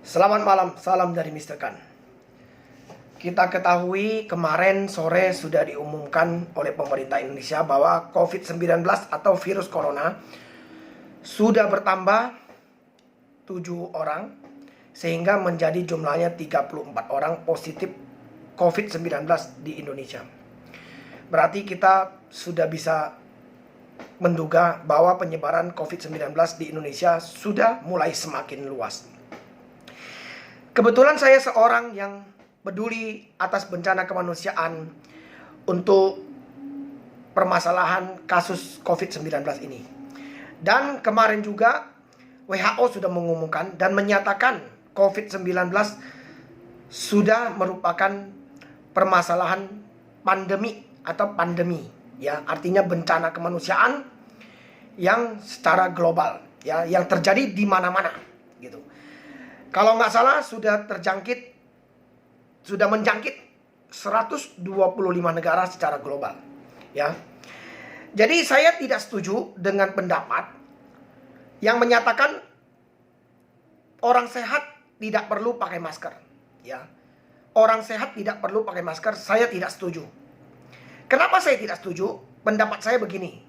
Selamat malam, salam dari Mr. Khan. Kita ketahui kemarin sore sudah diumumkan oleh pemerintah Indonesia bahwa COVID-19 atau virus corona sudah bertambah 7 orang, sehingga menjadi jumlahnya 34 orang positif COVID-19 di Indonesia. Berarti kita sudah bisa menduga bahwa penyebaran COVID-19 di Indonesia sudah mulai semakin luas. Kebetulan saya seorang yang peduli atas bencana kemanusiaan untuk permasalahan kasus COVID-19 ini. Dan kemarin juga WHO sudah mengumumkan dan menyatakan COVID-19 sudah merupakan permasalahan pandemi atau pandemi, ya, artinya bencana kemanusiaan yang secara global, ya, yang terjadi di mana-mana, gitu. Kalau nggak salah sudah menjangkit 125 negara secara global, ya. Jadi saya tidak setuju dengan pendapat yang menyatakan orang sehat tidak perlu pakai masker, ya. Orang sehat tidak perlu pakai masker, saya tidak setuju. Kenapa saya tidak setuju? Pendapat saya begini.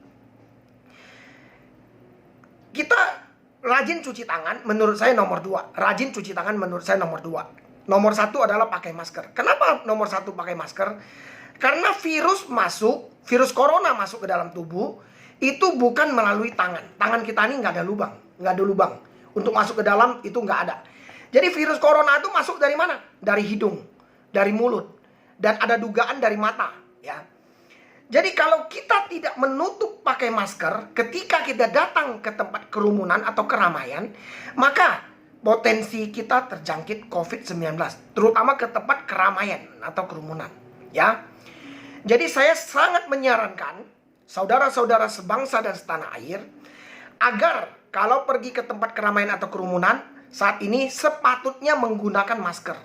Kita rajin cuci tangan, menurut saya nomor 2. Rajin cuci tangan menurut saya nomor 2. Nomor 1 adalah pakai masker. Kenapa nomor 1 pakai masker? Karena virus corona masuk ke dalam tubuh, itu bukan melalui tangan. Tangan kita ini nggak ada lubang. Untuk masuk ke dalam itu nggak ada. Jadi virus corona itu masuk dari mana? Dari hidung, dari mulut, dan ada dugaan dari mata, ya. Jadi kalau kita tidak menutup pakai masker ketika kita datang ke tempat kerumunan atau keramaian, maka potensi kita terjangkit COVID-19, terutama ke tempat keramaian atau kerumunan, ya. Jadi saya sangat menyarankan saudara-saudara sebangsa dan setanah air agar kalau pergi ke tempat keramaian atau kerumunan saat ini sepatutnya menggunakan masker,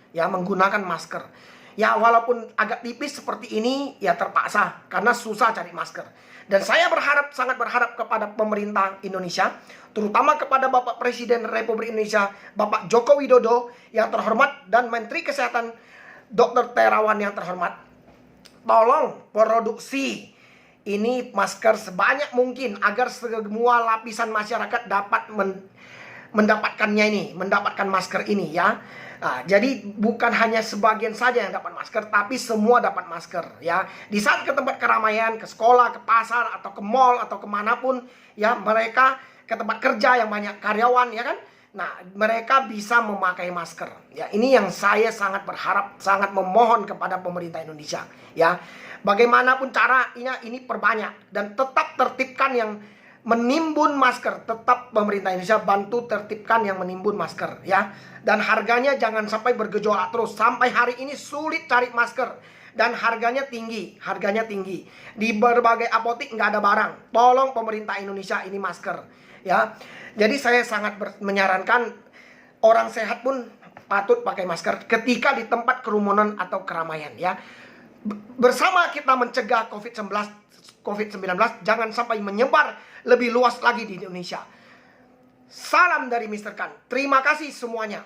ya, menggunakan masker. Ya, walaupun agak tipis seperti ini, ya terpaksa karena susah cari masker. Dan saya sangat berharap kepada pemerintah Indonesia, terutama kepada Bapak Presiden Republik Indonesia, Bapak Joko Widodo yang terhormat, dan Menteri Kesehatan Dr. Terawan yang terhormat, tolong produksi ini masker sebanyak mungkin agar semua lapisan masyarakat dapat mendapatkan masker ini, ya. Nah, jadi bukan hanya sebagian saja yang dapat masker, tapi semua dapat masker, ya. Di saat ke tempat keramaian, ke sekolah, ke pasar, atau ke mall, atau kemanapun, ya, mereka ke tempat kerja yang banyak karyawan, ya kan. Nah, mereka bisa memakai masker, ya. Ini yang saya sangat berharap, sangat memohon kepada pemerintah Indonesia, ya. Bagaimanapun caranya ini perbanyak dan tetap tertibkan yang menimbun masker. Tetap pemerintah Indonesia bantu tertibkan yang menimbun masker, ya. Dan harganya jangan sampai bergejolak terus. Sampai hari ini sulit cari masker dan harganya tinggi. Di berbagai apotik nggak ada barang. Tolong pemerintah Indonesia ini masker, ya. Jadi saya sangat menyarankan orang sehat pun patut pakai masker ketika di tempat kerumunan atau keramaian, ya. Bersama kita mencegah COVID-19 jangan sampai menyebar lebih luas lagi di Indonesia. Salam dari Mr. Khan. Terima kasih semuanya.